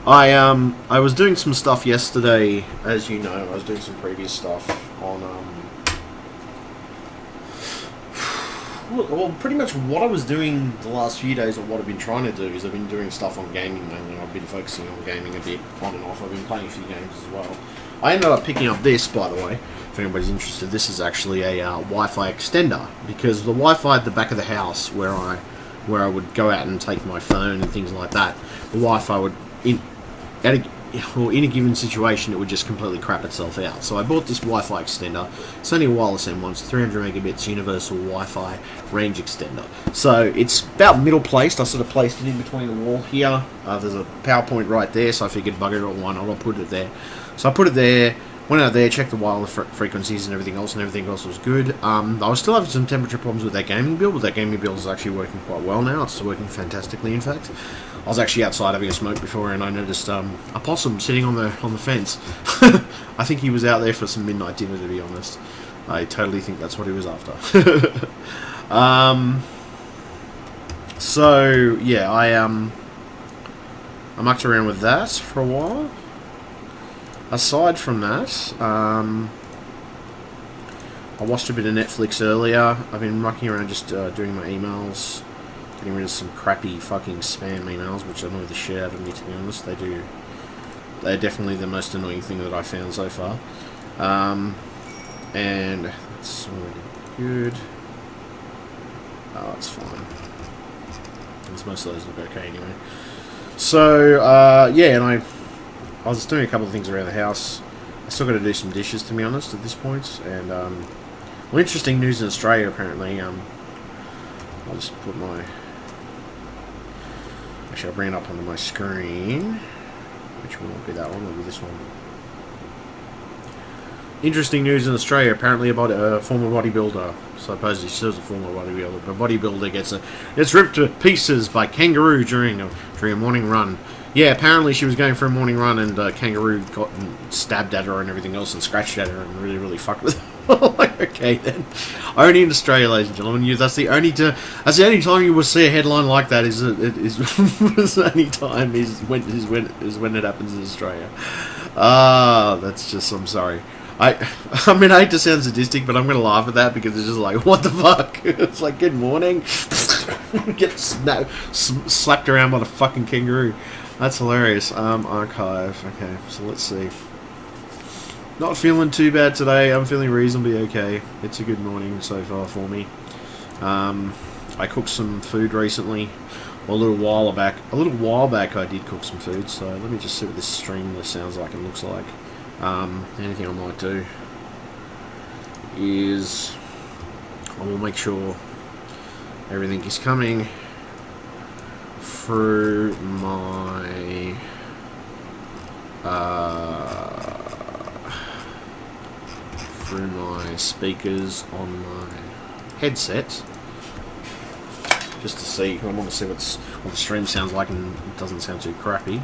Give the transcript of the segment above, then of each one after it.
I was doing some stuff yesterday, as you know. I was doing some previous stuff on well, pretty much what I was doing the last few days, or what I've been trying to do, is I've been doing stuff on gaming mainly. I've been focusing on gaming a bit, on and off. I've been playing a few games as well. I ended up picking up this, by the way, if anybody's interested. This is actually a Wi-Fi extender, because the Wi-Fi at the back of the house, where I would go out and take my phone and things like that, the Wi-Fi would, in a given situation, it would just completely crap itself out. So I bought this Wi-Fi extender. It's only a wireless M1, it's 300 megabits universal Wi-Fi range extender. So it's about middle placed. I sort of placed it in between the wall here. There's a power point right there, so I figured bugger it, why not, I'll put it there. So I put it there, went out there, checked the wireless frequencies and everything else was good. I was still having some temperature problems with that gaming build, but that gaming build is actually working quite well now. It's working fantastically, in fact. I was actually outside having a smoke before, and I noticed a possum sitting on the fence. I think he was out there for some midnight dinner, to be honest. I totally think that's what he was after. So yeah, I mucked around with that for a while. Aside from that, I watched a bit of Netflix earlier. I've been mucking around just doing my emails, getting rid of some crappy fucking spam emails, which annoy the shit out of me, to be honest. They're definitely the most annoying thing that I've found so far. And that's already good. Oh, it's fine. Because most of those look okay anyway. So, yeah, and I was just doing a couple of things around the house. I still got to do some dishes, to be honest, at this point. And, well, interesting news in Australia, apparently. I'll just put my... Actually, I'll bring it up onto my screen. Which one will be that one? Will be this one. Interesting news in Australia, apparently, about a former bodybuilder. Supposedly she's a former bodybuilder. A bodybuilder gets ripped to pieces by kangaroo during a morning run. Yeah, apparently she was going for a morning run, and a kangaroo got and stabbed at her and everything else, and scratched at her, and really fucked with her. Like, okay then. Australia, ladies and gentlemen. That's the only time you will see a headline like that. Is the only time is when it happens in Australia. That's just, I'm sorry. I mean, I hate to sound sadistic, but I'm going to laugh at that because it's just like, what the fuck? It's like, good morning. Get slapped around by the fucking kangaroo. That's hilarious. Archive. Okay, so let's see. Not feeling too bad today. I'm feeling reasonably okay. It's a good morning so far for me. I cooked some food recently. Well, a little while back I did cook some food, so let me just see what this stream sounds like and looks like. Anything I might do is I will make sure everything is coming through my speakers on my headset, just to see. I want to see what the stream sounds like and it doesn't sound too crappy.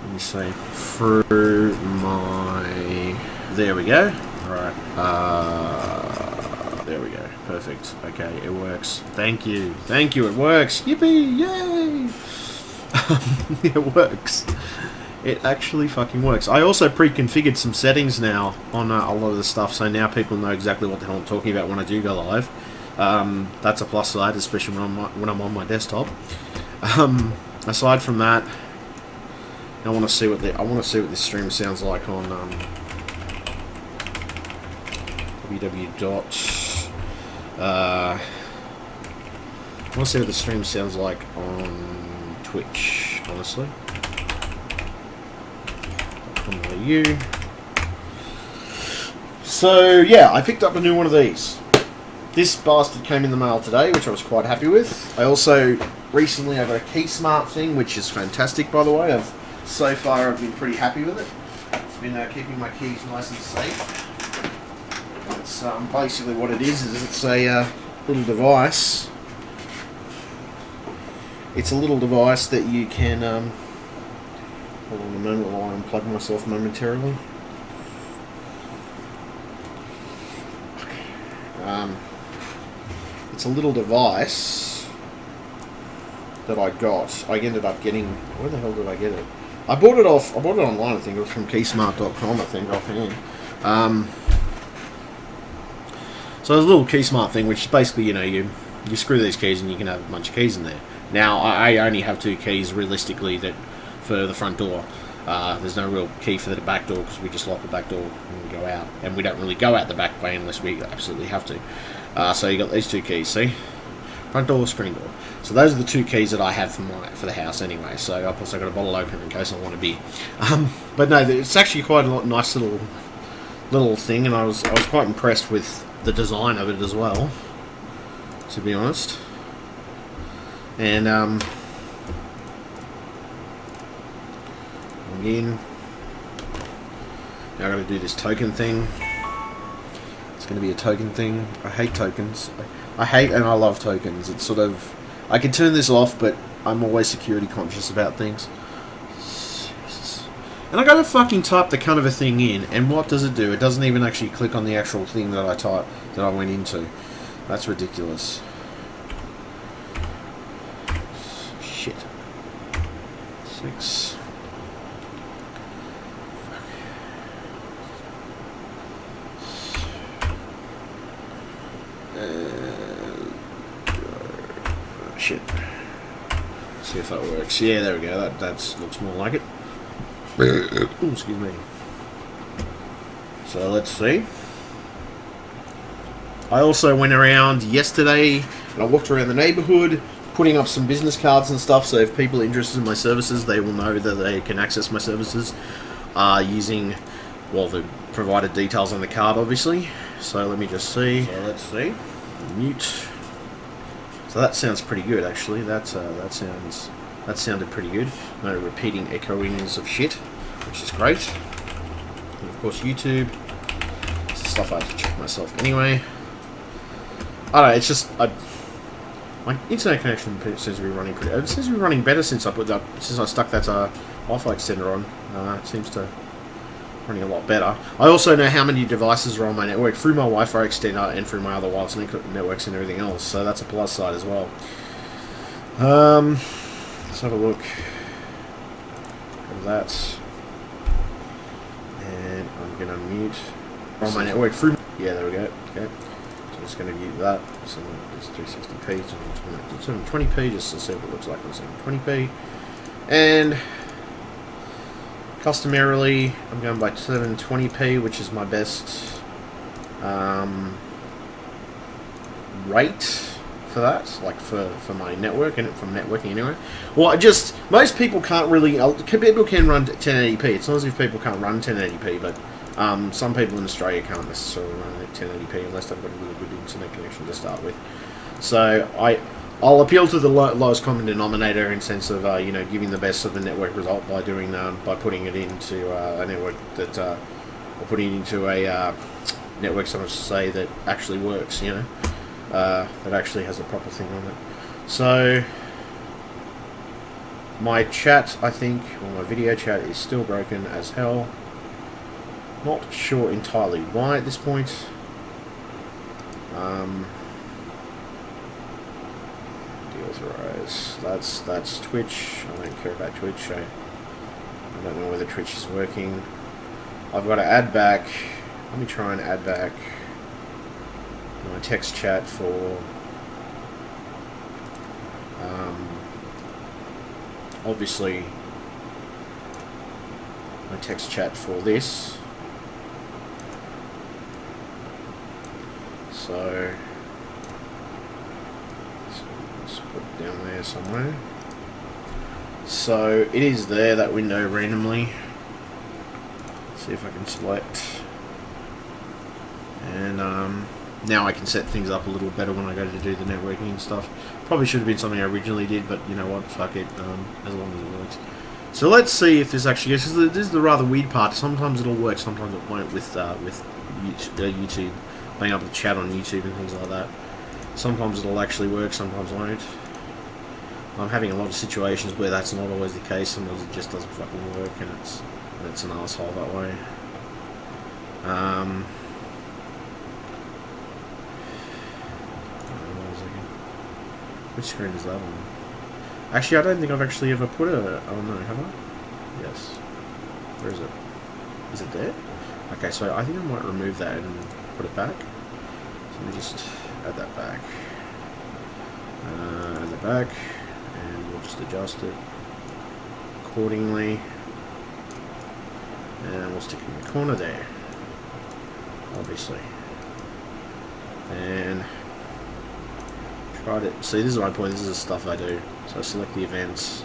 Let me see. Through my... There we go. Alright. There we go. Perfect. Okay, it works. Thank you. Thank you, it works. Yippee! Yay! It works. It actually fucking works. I also pre-configured some settings now on a lot of the stuff, so now people know exactly what the hell I'm talking about when I do go live. That's a plus side, especially when I'm on my desktop. Aside from that, I want to see what this stream sounds like on www. I want to see what the stream sounds like on Twitch, honestly. .com.au. So yeah, I picked up a new one of these. This bastard came in the mail today, which I was quite happy with. I also recently I got a KeySmart thing, which is fantastic, by the way. So far, I've been pretty happy with it. It's been keeping my keys nice and safe. It's basically what it is it's a little device. It's a little device that you can... hold on a moment while I unplug myself momentarily. It's a little device that I got. I ended up getting... Where the hell did I get it? I bought it online. I think it was from keysmart.com. I think offhand. So there's a little Keysmart thing, which is basically, you screw these keys and you can have a bunch of keys in there. Now, I only have 2 keys, realistically, that for the front door. There's no real key for the back door, because we just lock the back door when we go out. And we don't really go out the back way unless we absolutely have to. So you got these 2 keys, see? Front door, screen door. So those are the 2 keys that I have for the house anyway. So I've also got a bottle opener in case I want a beer. But no, it's actually quite a nice little thing, and I was quite impressed with the design of it as well, to be honest. And again, now I've got to do this token thing. It's going to be a token thing. I hate tokens. I hate and I love tokens. It's sort of, I can turn this off, but I'm always security conscious about things. Jesus. And I got to fucking type the kind of a thing in, and what does it do? It doesn't even actually click on the actual thing that I went into. That's ridiculous. Shit. 6. Shit. See if that works. Yeah, there we go. That looks more like it. Ooh, excuse me. So let's see. I also went around yesterday and I walked around the neighbourhood putting up some business cards and stuff, so if people are interested in my services, they will know that they can access my services using, well, the provided details on the card, obviously. So let me just see. So let's see. Mute. So that sounds pretty good, actually. That sounded pretty good. No repeating echoings of shit, which is great. And of course, YouTube. It's stuff I have to check myself anyway. I don't know. It's just my internet connection seems to be running pretty. It seems to be running better since I stuck that Wi-Fi extender on. It seems to running a lot better. I also know how many devices are on my network through my Wi-Fi extender and through my other wireless networks and everything else, so that's a plus side as well. Let's have a look at that. And I'm going to mute on my network through... Yeah, there we go. Okay. So I'm just going to mute that. So it's 360p, 720p, just to see what it looks like on 720p. And... customarily, I'm going by 720p, which is my best rate for that, like for my network and from networking anyway. Well, most people can't really. People can run 1080p. It's not as if people can't run 1080p, but some people in Australia can't necessarily run at 1080p unless they've got a really good internet connection to start with. So I'll appeal to the lowest common denominator in sense of giving the best of the network result by doing by putting it into a network that or putting it into a network, so much to say, that actually works. That actually has a proper thing on it. So my chat, I think, or my video chat, is still broken as hell. Not sure entirely why at this point. Deauthorize. That's Twitch. I don't care about Twitch. I don't know whether Twitch is working. I've got to add back. Let me try and add back my text chat for obviously my text chat for this. So let's put it down there somewhere. So it is there, that window, randomly. See if I can select. And now I can set things up a little better when I go to do the networking and stuff. Probably should have been something I originally did, but you know what, fuck it, as long as it works. So let's see if this actually goes, because this is the rather weird part. Sometimes it'll work, sometimes it won't with YouTube, being able to chat on YouTube and things like that. Sometimes it'll actually work, sometimes it won't. I'm having a lot of situations where that's not always the case. Sometimes it just doesn't fucking work, and it's an asshole that way. Which screen is that on? Actually, I don't think I've actually ever put a... Oh no, have I? Yes. Where is it? Is it there? Okay, so I think I might remove that and put it back. So let me just add that back. Add that back, and we'll just adjust it accordingly. And we'll stick it in the corner there, obviously. And try to see. This is my point. This is the stuff I do. So select the events,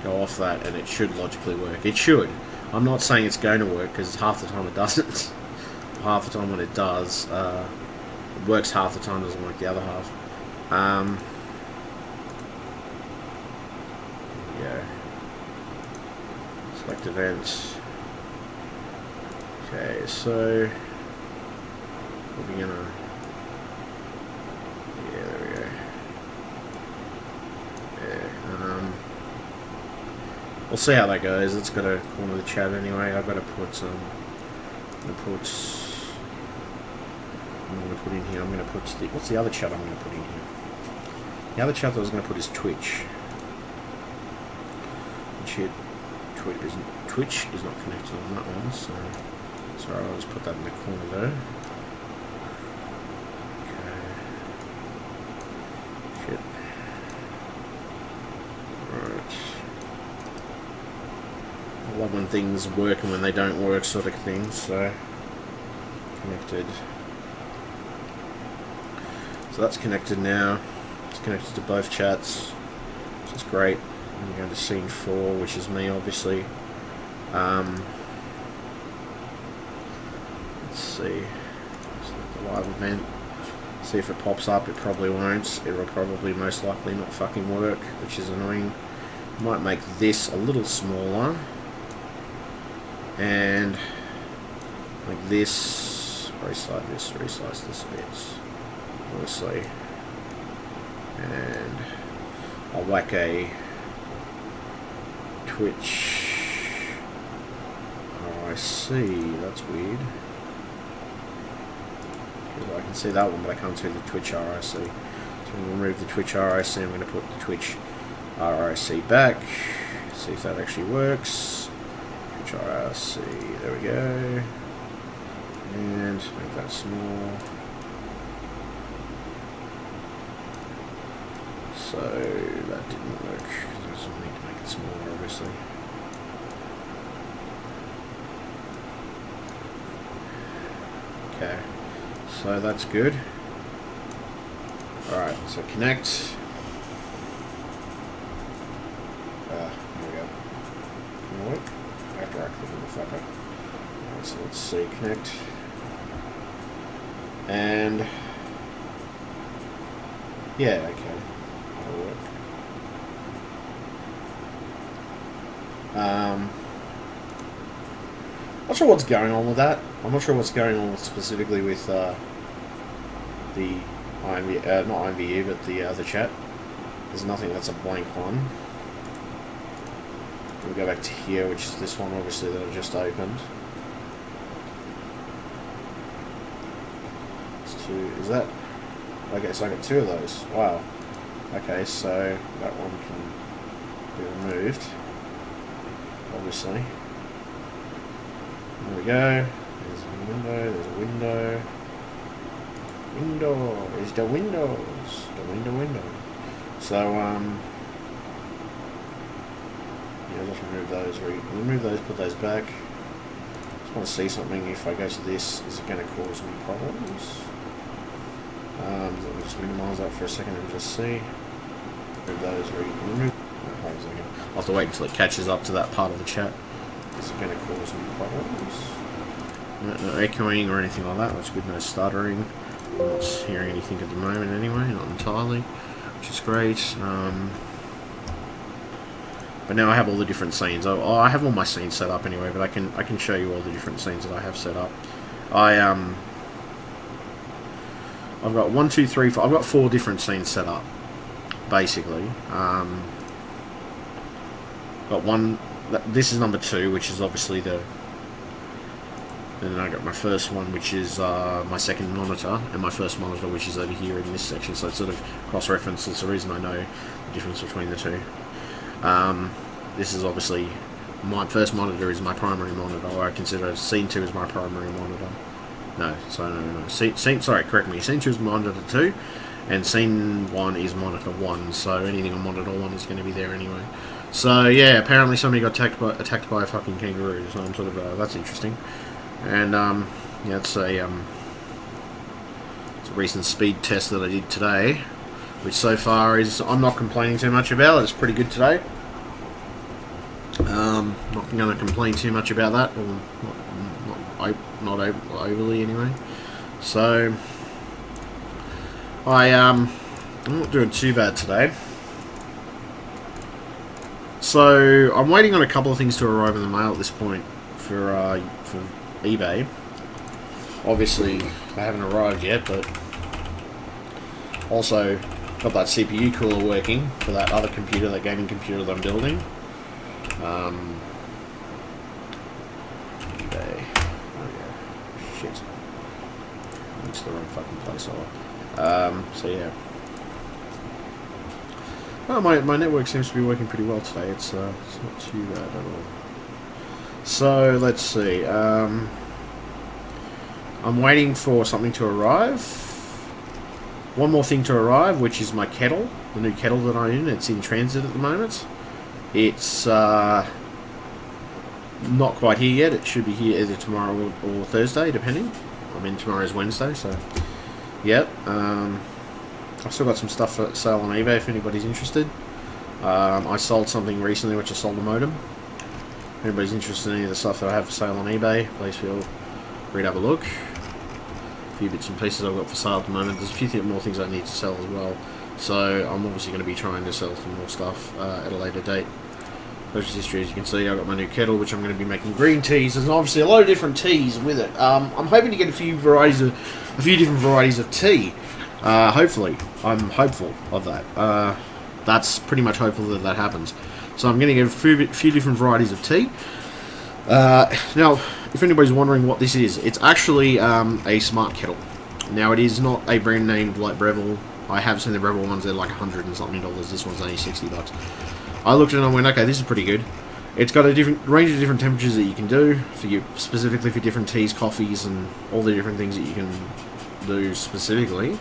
go off that, and it should logically work. It should. I'm not saying it's going to work because half the time it doesn't. Half the time when it does, it works. Half the time doesn't work the other half. Yeah. Select events. Okay, so we're gonna. Yeah, there we go. Yeah. We'll see how that goes. It's got to corner the chat anyway. I've got to put some. I'm going to put in here. I'm going to put the. What's the other chat I'm going to put in here? The other chat that I was going to put is Twitch. Shit. Twitch is not connected on that one, so sorry, I'll just put that in the corner there. Okay. Shit. Right. I love when things work and when they don't work, sort of thing. So connected. So that's connected now. It's connected to both chats, which is great. I'm going to scene 4, which is me, obviously. Let's see. Select the live event. See if it pops up. It probably won't. It will probably most likely not fucking work, which is annoying. Might make this a little smaller. And like this. Resize this a bit. Obviously. And I'll whack a Twitch. Oh, I see. That's weird. I can see that one, but I can't see the Twitch RIC. So I'm going to remove the Twitch RIC. I'm going to put the Twitch RIC back. See if that actually works. Twitch RIC. There we go. And make that small. So that didn't work because I just need to make it smaller, obviously. Okay, so that's good. Alright, so connect. There we go. Can it work? After I click on the fucker. Alright, so let's see, connect. And yeah, okay. Not sure what's going on with that. I'm not sure what's going on specifically with the IMV, not IMVU, but the other chat. There's nothing that's a blank one. We'll go back to here, which is this one, obviously, that I've just opened. It's two. Is that? Okay, so I got two of those. Wow. Okay, so that one can be removed. Obviously. There we go. There's a window. There's a window. Window. There's the windows. The window. So yeah, just remove those. Remove those. Put those back. Just want to see something. If I go to this, is it going to cause me problems? Let me just minimize that for a second and just see. Remove those. Remove. Hold on a second. I'll have to wait until it catches up to that part of the chat. Is it going to cause any problems? No echoing or anything like that. That's good. No stuttering. I'm not hearing anything at the moment anyway. Not entirely, which is great. But now I have all the different scenes. I have all my scenes set up anyway. But I can show you all the different scenes that I have set up. I've got 1, 2, 3, 4. I've got 4 different scenes set up, basically. Got one. This is number 2, which is obviously the. And then I got my first one, which is my second monitor, and my first monitor, which is over here in this section. So it's sort of cross-referenced. It's the reason I know the difference between the two. This is obviously my first monitor is my primary monitor, or I consider Scene 2 as my primary monitor. No, no. Sorry, correct me. Scene 2 is monitor 2, and Scene 1 is monitor 1, so anything on monitor 1 is going to be there anyway. So, yeah, apparently somebody got attacked by a fucking kangaroo, so I'm sort of, that's interesting. And, yeah, it's a recent speed test that I did today, which so far is, I'm not complaining too much about. It's pretty good today. Not going to complain too much about that, or not overly anyway. So I'm not doing too bad today. So I'm waiting on a couple of things to arrive in the mail at this point for eBay. Obviously they haven't arrived yet, but also got that CPU cooler working for that other computer, that gaming computer that I'm building. eBay. Oh yeah. Shit. It's the wrong fucking place. So yeah. Oh, my network seems to be working pretty well today. It's not too bad at all. So let's see. I'm waiting for something to arrive. One more thing to arrive, which is my kettle, the new kettle that I'm in. It's in transit at the moment. It's not quite here yet. It should be here either tomorrow or Thursday, depending. I mean, tomorrow's Wednesday, so yep. I've still got some stuff for sale on eBay if anybody's interested. I sold something recently, which I sold a modem. If anybody's interested in any of the stuff that I have for sale on eBay, please feel free to have a look. A few bits and pieces I've got for sale at the moment. There's a few more things I need to sell as well. So I'm obviously going to be trying to sell some more stuff at a later date. Purchase history, as you can see, I've got my new kettle, which I'm going to be making green teas. There's obviously a lot of different teas with it. I'm hoping to get a few different varieties of tea. Hopefully, I'm hopeful of that. That's pretty much hopeful that happens. So I'm going to get a few different varieties of tea. Now, if anybody's wondering what this is, it's actually a smart kettle. Now, it is not a brand named like Breville. I have seen the Breville ones, they're like $100 and something. This one's only $60. I looked at it and I went, okay, this is pretty good. It's got a different range of different temperatures that you can do specifically for different teas, coffees, and all the different things that you can do specifically.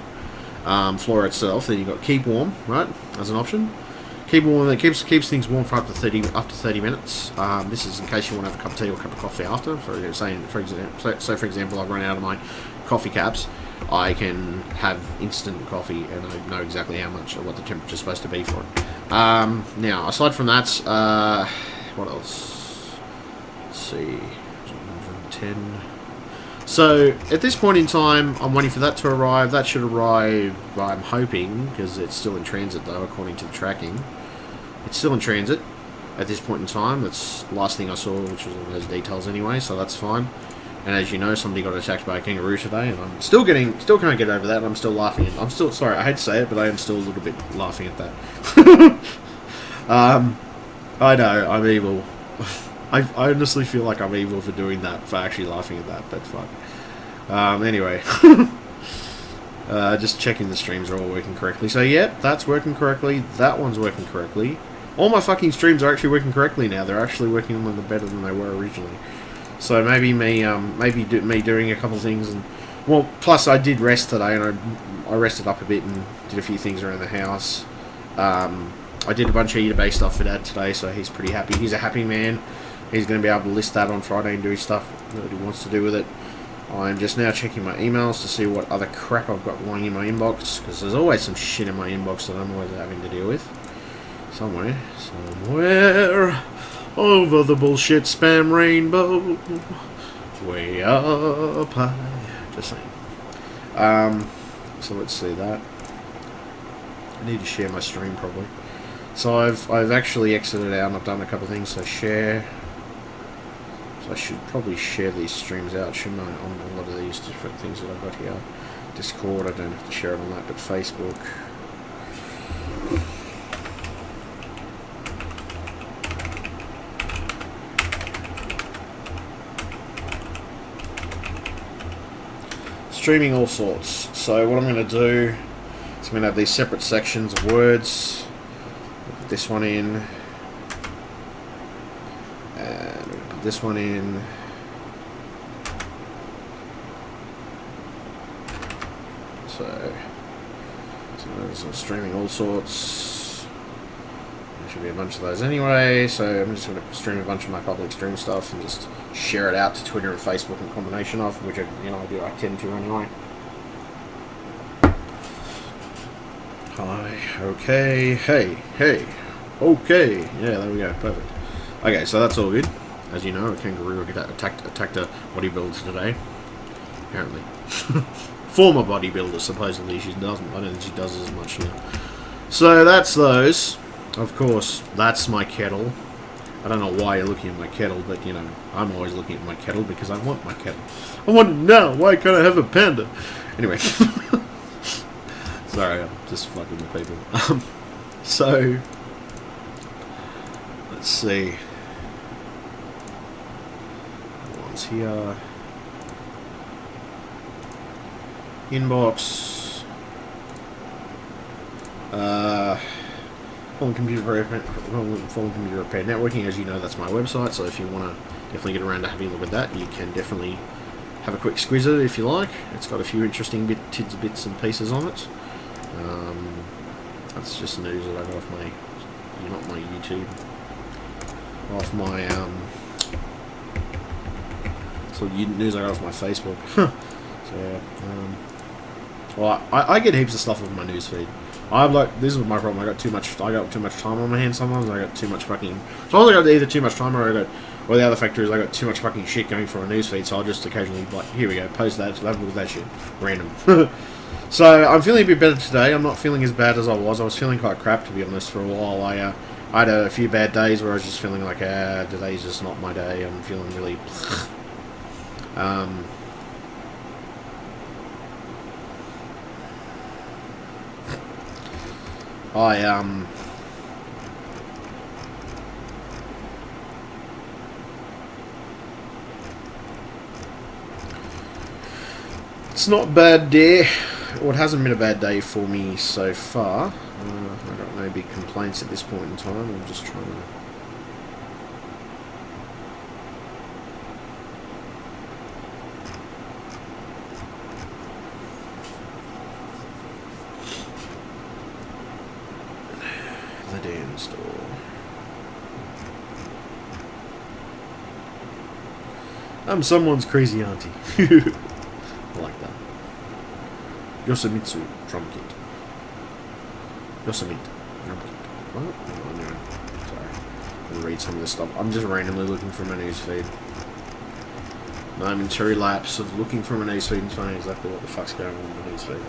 Flora itself. Then you've got keep warm, right, as an option. Keep warm. It keeps things warm for up to 30 minutes. This is in case you want to have a cup of tea or a cup of coffee after. For example, I've run out of my coffee caps. I can have instant coffee, and I know exactly how much or what the temperature is supposed to be for it. Now, aside from that, what else? Let's see, 110. So, at this point in time, I'm waiting for that to arrive. That should arrive, I'm hoping, because it's still in transit, though, according to the tracking. It's still in transit at this point in time. That's the last thing I saw, which was all those details anyway, so that's fine. And as you know, somebody got attacked by a kangaroo today, and I'm still can't get over that. I'm still laughing. I'm still sorry. I hate to say it, but I am still a little bit laughing at that. I know I'm evil. I honestly feel like I'm evil for doing that, for actually laughing at that. But fuck. Anyway, just checking the streams are all working correctly. So yep, that's working correctly. That one's working correctly. All my fucking streams are actually working correctly now. They're actually working a little better than they were originally. So maybe me doing a couple of things, and well, plus I did rest today, and I rested up a bit and did a few things around the house. I did a bunch of eBay stuff for Dad today, so he's pretty happy. He's a happy man. He's going to be able to list that on Friday and do stuff that he wants to do with it. I'm just now checking my emails to see what other crap I've got lying in my inbox, because there's always some shit in my inbox that I'm always having to deal with. Somewhere over the bullshit spam rainbow, way up high. Just saying. So let's see that. I need to share my stream probably. So I've actually exited out and I've done a couple of things. So share. So I should probably share these streams out, shouldn't I? On a lot of these different things that I've got here. Discord, I don't have to share it on that, but Facebook. Streaming all sorts. So what I'm going to do is I'm going to have these separate sections of words. Put this one in. And this one in. So there's streaming all sorts. There should be a bunch of those anyway. So I'm just going to stream a bunch of my public stream stuff and just share it out to Twitter and Facebook in combination of, which I tend to anyway. Hi. Okay. Hey. Okay. Yeah, there we go. Perfect. Okay, so that's all good. As you know, a kangaroo attacked a bodybuilder today. Apparently. Former bodybuilder, supposedly. She doesn't. I don't think she does as much now. So that's those. Of course, that's my kettle. I don't know why you're looking at my kettle, but, I'm always looking at my kettle because I want my kettle. I want it now. Why can't I have a panda? Anyway. Sorry, I'm just fucking with people. So, let's see. One's here. Inbox. Fallen Computer Repair Networking. As you know, that's my website. So if you want to definitely get around to having a look at that, you can definitely have a quick squiz at it if you like. It's got a few interesting bits and pieces on it. That's just news that I got off my, not my YouTube, off my, so news I got off my Facebook. So yeah, well, I get heaps of stuff off my newsfeed. This is my problem. I got too much time on my hands sometimes. I got too much fucking. Sometimes I got either too much time or the other factor is I got too much fucking shit going from a newsfeed. So I'll just occasionally here we go, post that, have a look at that shit, random. So I'm feeling a bit better today. I'm not feeling as bad as I was. I was feeling quite crap, to be honest, for a while. I had a few bad days where I was just feeling like, today's just not my day. I'm feeling really. It's not a bad day. Well, it hasn't been a bad day for me so far. I got no big complaints at this point in time. I'm just trying to. The damn store. I'm someone's crazy auntie. I like that. Yosamitsu drum kit. Yosemite drum kit. What? Oh, no. Sorry. I'm gonna read some of this stuff. I'm just randomly looking for my newsfeed. Momentary lapse of looking for my newsfeed and finding exactly what the fuck's going on with my newsfeed.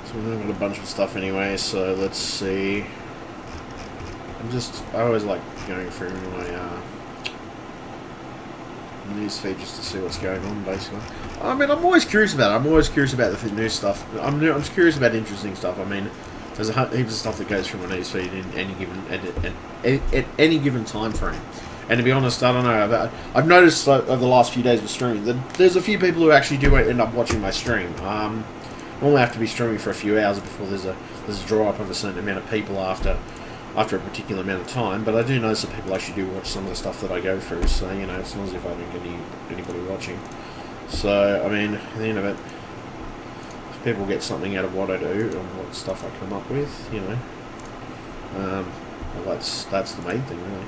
So we've got a bunch of stuff anyway, so let's see. I always like going through my newsfeed just to see what's going on, basically. I mean, I'm always curious about it. I'm always curious about the new stuff. I'm curious about interesting stuff. I mean, there's heaps of stuff that goes through my newsfeed in at any given time frame. And to be honest, I don't know. I've noticed over the last few days of streaming that there's a few people who actually do end up watching my stream. Normally I have to be streaming for a few hours before there's a draw up of a certain amount of people after a particular amount of time. But I do notice that people actually do watch some of the stuff that I go through. So it's not as if I don't get anybody watching. So I mean, at the end of it, if people get something out of what I do and what stuff I come up with, well, that's the main thing, really.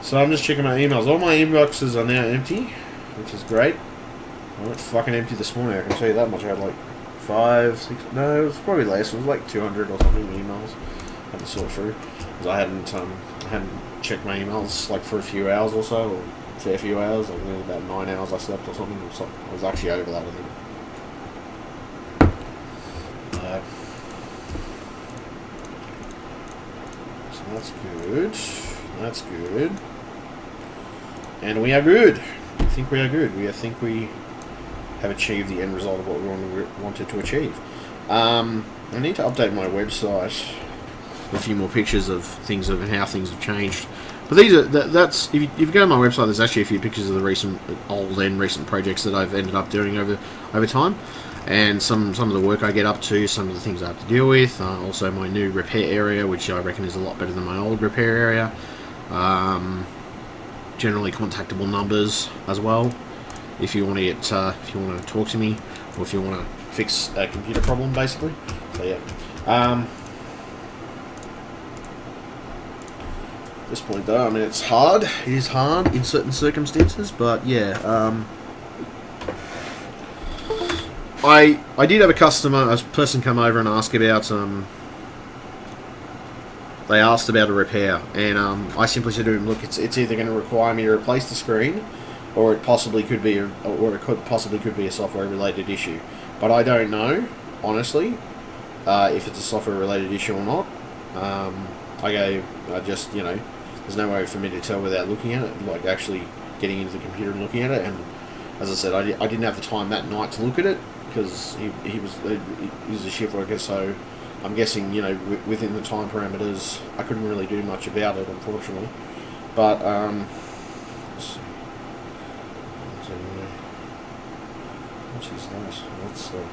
So I'm just checking my emails. All my inboxes are now empty, which is great. I went fucking empty this morning, I can tell you that much. I had like 5, 6, no, it was probably less. It was like 200 or something emails I had to sort through. Because I hadn't checked my emails like for a few hours or so, or a fair few hours. I think it was about 9 hours I slept or something. I was actually over that, I think. So that's good. That's good. And we are good. I think we are good. I think we have achieved the end result of what we wanted to achieve. I need to update my website with a few more pictures of things and how things have changed. But these are that's if you go to my website, there's actually a few pictures of the recent projects that I've ended up doing over time, and some of the work I get up to, some of the things I have to deal with. Also, my new repair area, which I reckon is a lot better than my old repair area. Generally contactable numbers as well, if you want to get if you want to talk to me, or if you want to fix a computer problem, basically. So yeah. At this point, though, I mean, it's hard. It is hard in certain circumstances, but yeah. I did have a person come over and ask about they asked about a repair, and I simply said to him, look, it's either going to require me to replace the screen, or it possibly could be a software related issue. But I don't know, honestly, if it's a software related issue or not. There's no way for me to tell without looking at it, like actually getting into the computer and looking at it. And as I said, I didn't have the time that night to look at it, because he was a shift worker, so I'm guessing, within the time parameters, I couldn't really do much about it, unfortunately. But, let's see. What is that?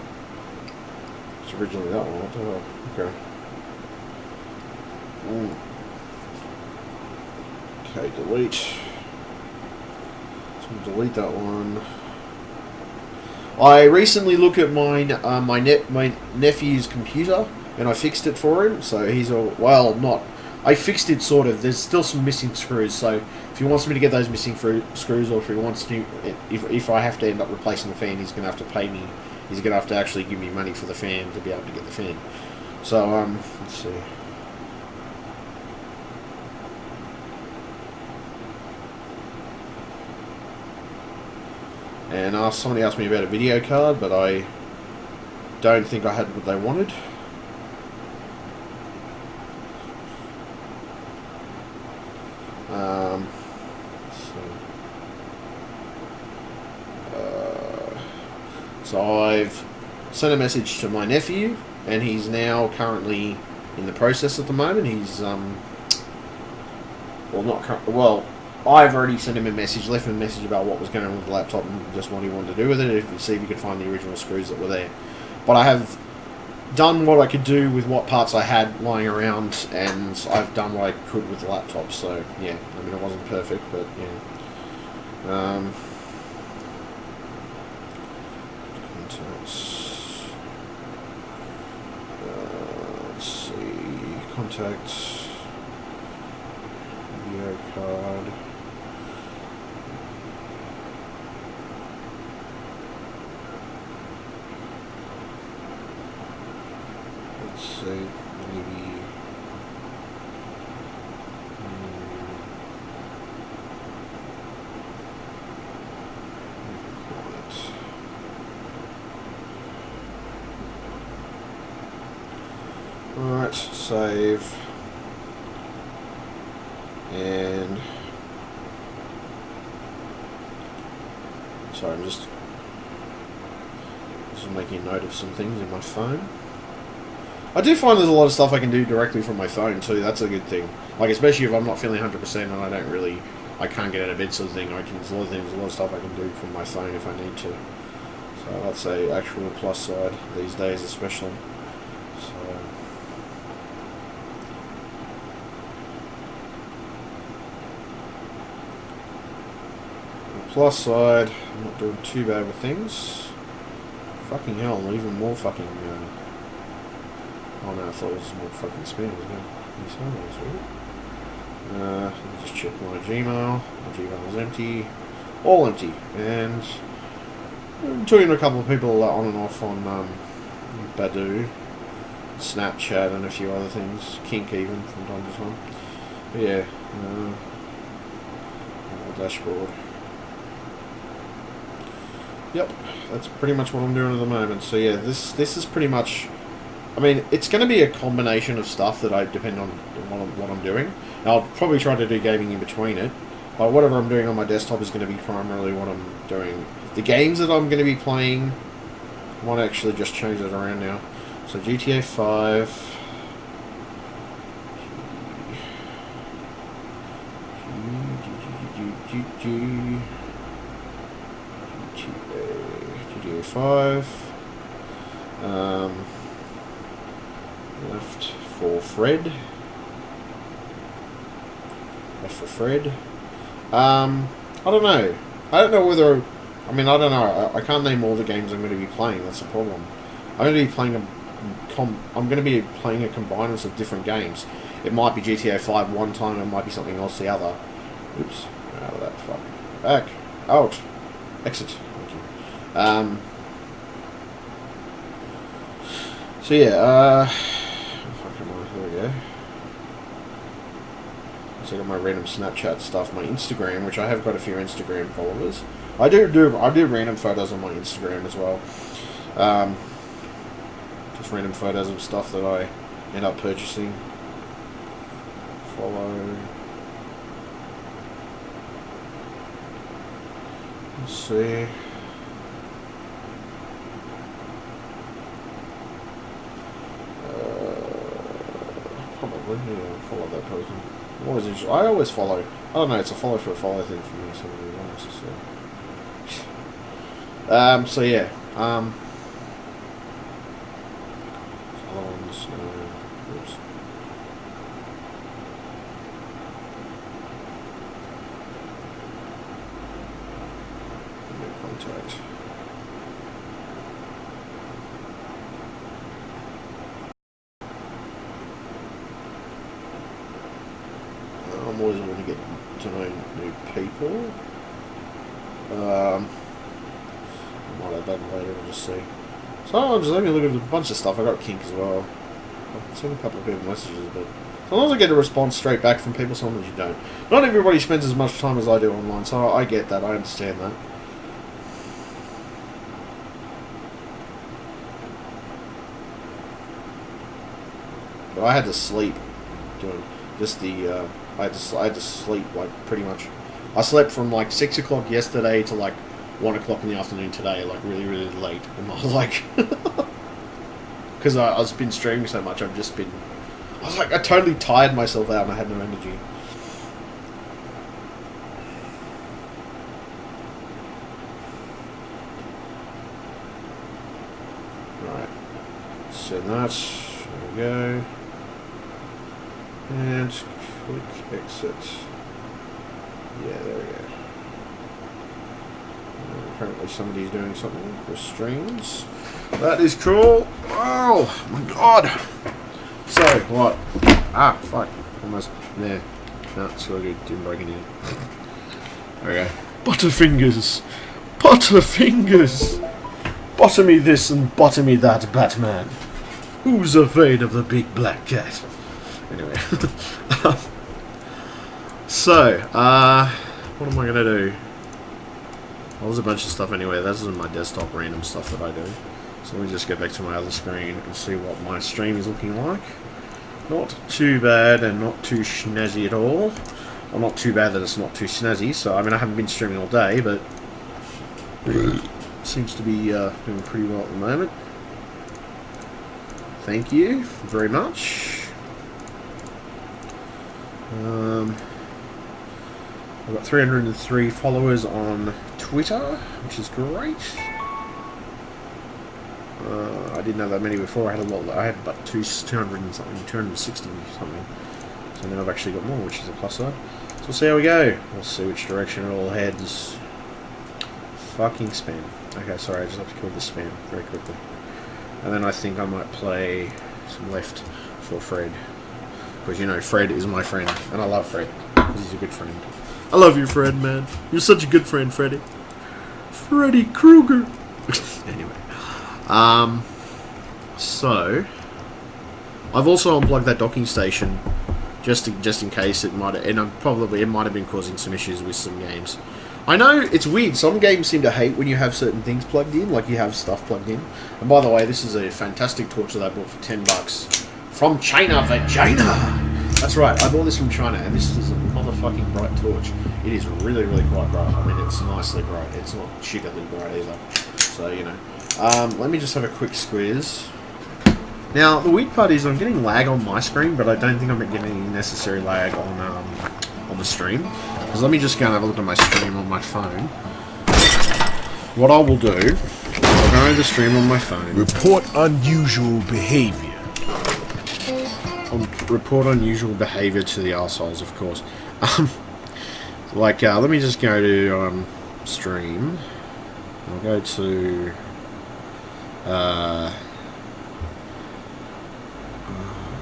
It's originally that one. What the hell? Okay. Okay, delete. So I'm gonna delete that one. I recently looked at my nephew's computer, and I fixed it for him. So he's I fixed it sort of. There's still some missing screws. So if he wants me to get those missing screws, or if he wants to, if I have to end up replacing the fan, he's gonna have to pay me. He's gonna have to actually give me money for the fan to be able to get the fan. So let's see. And somebody asked me about a video card, but I don't think I had what they wanted. So I've sent a message to my nephew, and he's now currently in the process at the moment. He's I've already sent him a message, left him a message about what was going on with the laptop and just what he wanted to do with it, see if he could find the original screws that were there. But I have done what I could do with what parts I had lying around, and I've done what I could with the laptop, so yeah, I mean, it wasn't perfect, but yeah. Contacts. Let's see, contacts, video card. Let's see, maybe. Alright, save. And sorry, I'm just making a note of some things in my phone. I do find there's a lot of stuff I can do directly from my phone too. That's a good thing. Like, especially if I'm not feeling 100% and I can't get out of bed sort of thing. There's a lot of stuff I can do from my phone if I need to. So that's a actual plus side these days, especially. So. Plus side, I'm not doing too bad with things. Fucking hell, even more fucking. Oh no, I thought it was more fucking spam as well. Let me just check my Gmail. My Gmail is empty. All empty. And I'm talking to a couple of people on and off on Badoo, Snapchat, and a few other things. Kink even from time to time. But yeah, dashboard. Yep, that's pretty much what I'm doing at the moment. So yeah, this is pretty much. I mean, it's going to be a combination of stuff that I depend on what I'm doing. I'll probably try to do gaming in between it, but whatever I'm doing on my desktop is going to be primarily what I'm doing. The games that I'm going to be playing, I want to actually just change it around now. So GTA 5. GTA 5. Left for Fred. Left for Fred. I don't know. I don't know whether. I mean, I don't know. I can't name all the games I'm going to be playing. That's the problem. I'm going to be playing I'm going to be playing a combination of different games. It might be GTA 5 one time. It might be something else the other. Oops. Out of that. Fuck. Back. Out. Exit. Thank you. So yeah. Fuck am I? There we go. So I got my random Snapchat stuff, my Instagram, which I have got a few Instagram followers. I do random photos on my Instagram as well. Just random photos of stuff that I end up purchasing. Follow. Let's see. Probably, yeah, follow that person. I always follow. I don't know, it's a follow for a follow thing for me, so to be honest. So yeah. Oops. Contact. I'm always want to get to know new people. I might have that later, we'll just see. So I'll just let me look at a bunch of stuff. I got Kink as well. I've seen a couple of people messages, but sometimes I get a response straight back from people, sometimes you don't. Not everybody spends as much time as I do online, so I get that, I understand that. But I had to sleep doing just the, I had to sleep, like, pretty much. I slept from, like, 6 o'clock yesterday to, like, 1 o'clock in the afternoon today, like, really, really late. And I was like... Because I've been streaming so much, I was like, I totally tired myself out and I had no energy. Right. So that's... There we go. And click exit. Yeah, there we go. Apparently somebody's doing something for streams. That is cool. Oh my god. So, what? Ah, fuck. Almost there. No, it's all good. Didn't break anything. There we go. Butterfingers. Butterfingers. Butter me this and butter me that, Batman. Who's afraid of the big black cat? Anyway. So, what am I going to do? Well, there's a bunch of stuff anyway. This is my desktop random stuff that I do. So let me just go back to my other screen and see what my stream is looking like. Not too bad and not too snazzy at all. Well, not too bad that it's not too snazzy. So, I mean, I haven't been streaming all day, but it seems to be doing pretty well at the moment. Thank you very much. I've got 303 followers on Twitter, which is great. I didn't have that many before. I had a lot. I had about 200 and something, 260 something. So now I've actually got more, which is a plus side. So we'll see how we go. We'll see which direction it all heads. Fucking spam. Okay, sorry, I just have to kill the spam very quickly. And then I think I might play some left for Fred. Because, you know, Fred is my friend. And I love Fred. Because he's a good friend. I love you, Fred, man. You're such a good friend, Freddy. Freddy Krueger. Anyway. So... I've also unplugged that docking station. Just in case it might have... And it might have been causing some issues with some games. I know it's weird. Some games seem to hate when you have certain things plugged in, like you have stuff plugged in. And by the way, this is a fantastic torch that I bought for $10 from China, Vagina. That's right. I bought this from China, and this is a motherfucking bright torch. It is really, really quite bright. I mean, it's nicely bright. It's not shittily bright either. So you know. Let me just have a quick squeeze. Now, the weird part is I'm getting lag on my screen, but I don't think I'm getting any necessary lag on the stream. Because let me just go and have a look at my stream on my phone. What I will do, I'll go to the stream on my phone. Report unusual behavior. Report unusual behavior to the arseholes, of course. Let me just go to stream. I'll go to...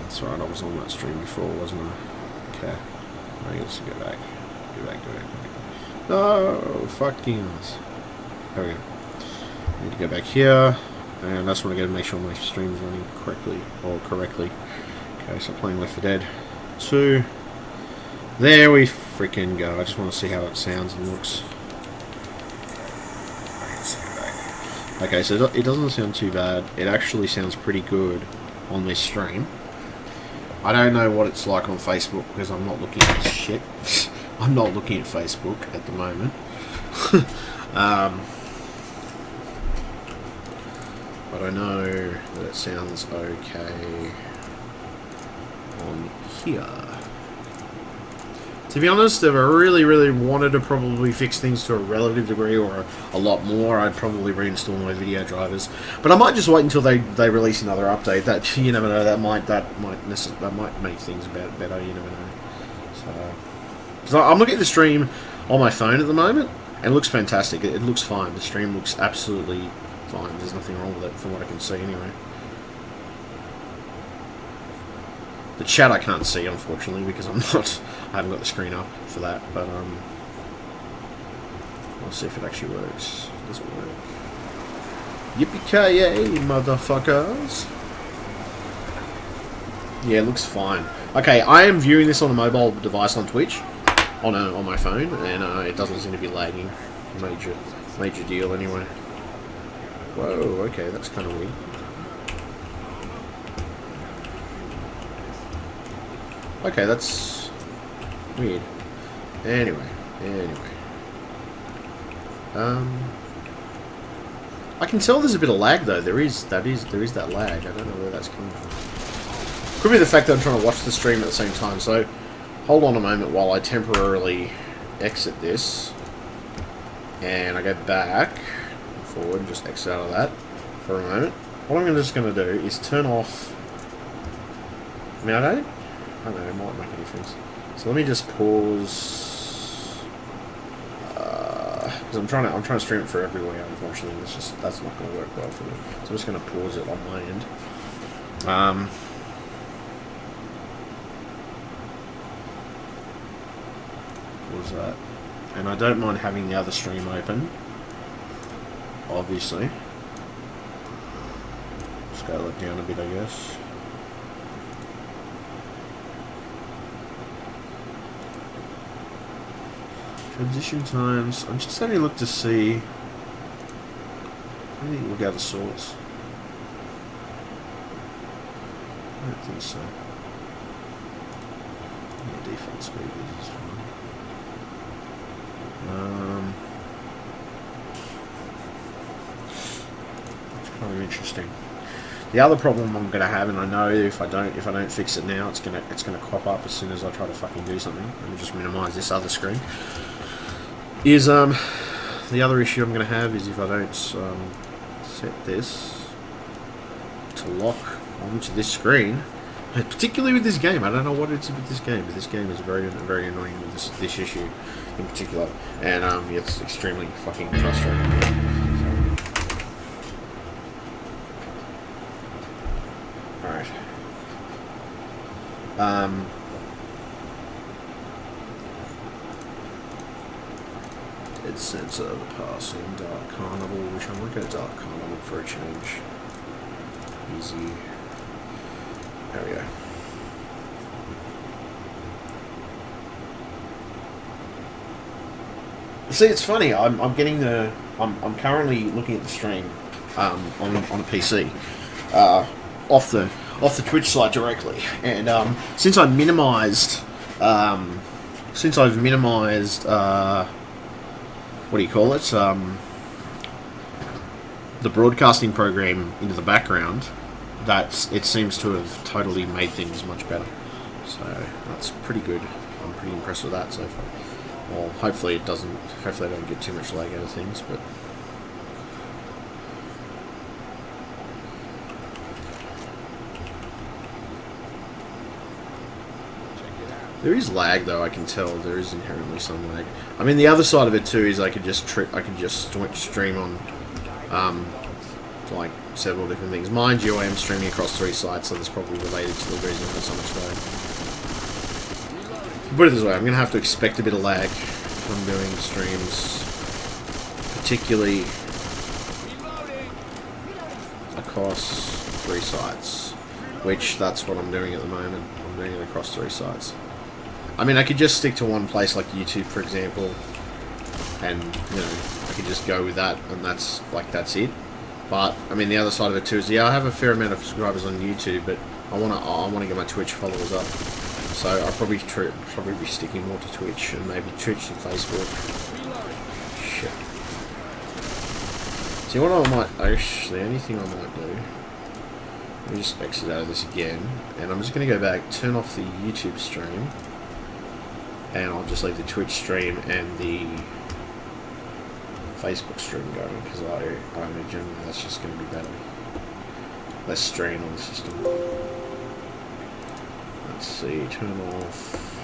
that's right, I was on that stream before, wasn't I? Okay. I guess go back. Go back. No, fucking ass. There we go. I need to go back here, and that's when I got to make sure my stream's running correctly. Okay, so playing Left 4 Dead 2. There we freaking go. I just want to see how it sounds and looks. Okay, so it doesn't sound too bad. It actually sounds pretty good on this stream. I don't know what it's like on Facebook because I'm not looking at shit. I'm not looking at Facebook at the moment. But I know that it sounds okay on here. To be honest, if I really, really wanted to probably fix things to a relative degree or a lot more, I'd probably reinstall my video drivers. But I might just wait until they release another update. That you never know. That might make things better. You never know. So I'm looking at the stream on my phone at the moment, and it looks fantastic. It looks fine. The stream looks absolutely fine. There's nothing wrong with it from what I can see anyway. The chat I can't see, unfortunately, because I haven't got the screen up for that, but I'll see if it actually works. Does it work? Yippee-ki-yay, motherfuckers! Yeah, it looks fine. Okay, I am viewing this on a mobile device on Twitch, on my phone, and it doesn't seem to be lagging. Major deal anyway. Whoa, okay, that's kind of weird. Okay, that's weird. Anyway. I can tell there's a bit of lag though. There is that lag. I don't know where that's coming from. Could be the fact that I'm trying to watch the stream at the same time. So, hold on a moment while I temporarily exit this, and I go back, forward, and just exit out of that for a moment. What I'm just going to do is turn off. I mean, I don't know, it might make a difference. So let me just pause, because I'm trying to stream it for everywhere. Unfortunately, that's not going to work well for me. So I'm just going to pause it on my end. Pause that, and I don't mind having the other stream open. Obviously, scale it down a bit, I guess. Transition times. I'm just having a look to see. I think we'll go to sorts. I don't think so. Yeah, default speed is fine. It's kind of interesting. The other problem I'm gonna have, and I know if I don't fix it now, it's gonna crop up as soon as I try to fucking do something. Let me just minimize this other screen. Is the other issue I'm going to have is if I don't set this to lock onto this screen, particularly with this game. I don't know what it is with this game, but this game is very, very annoying with this issue in particular, and it's extremely fucking frustrating. Alright. Dead Sensor, The Passing, Dark Carnival, which I'm going to go Dark Carnival for a change. Easy. There we go. See, it's funny. I'm getting the. I'm currently looking at the stream on a PC off the Twitch site directly, and since I've minimised what do you call it? The broadcasting program into the background. It seems to have totally made things much better. So that's pretty good. I'm pretty impressed with that so far. Well, hopefully it doesn't. Hopefully I don't get too much lag out of things, but. There is lag, though. I can tell there is inherently some lag. I mean, the other side of it too is I could just stream on, like several different things. Mind you, I am streaming across 3 sites, so that's probably related to the reason there's so much lag. Put it this way, I'm gonna have to expect a bit of lag from doing streams, particularly across 3 sites, which that's what I'm doing at the moment. I'm doing it across 3 sites. I mean, I could just stick to one place like YouTube, for example, and, you know, I could just go with that, and that's it. But, I mean, the other side of it too is, yeah, I have a fair amount of subscribers on YouTube, but I wanna get my Twitch followers up. So I'll probably be sticking more to Twitch, and maybe Twitch and Facebook. Shit. See, what I might... Actually, the only thing I might do... Let me just exit out of this again, and I'm just going to go back, turn off the YouTube stream, and I'll just leave the Twitch stream and the Facebook stream going, because I imagine that's just going to be better. Less strain on the system. Let's see, turn off...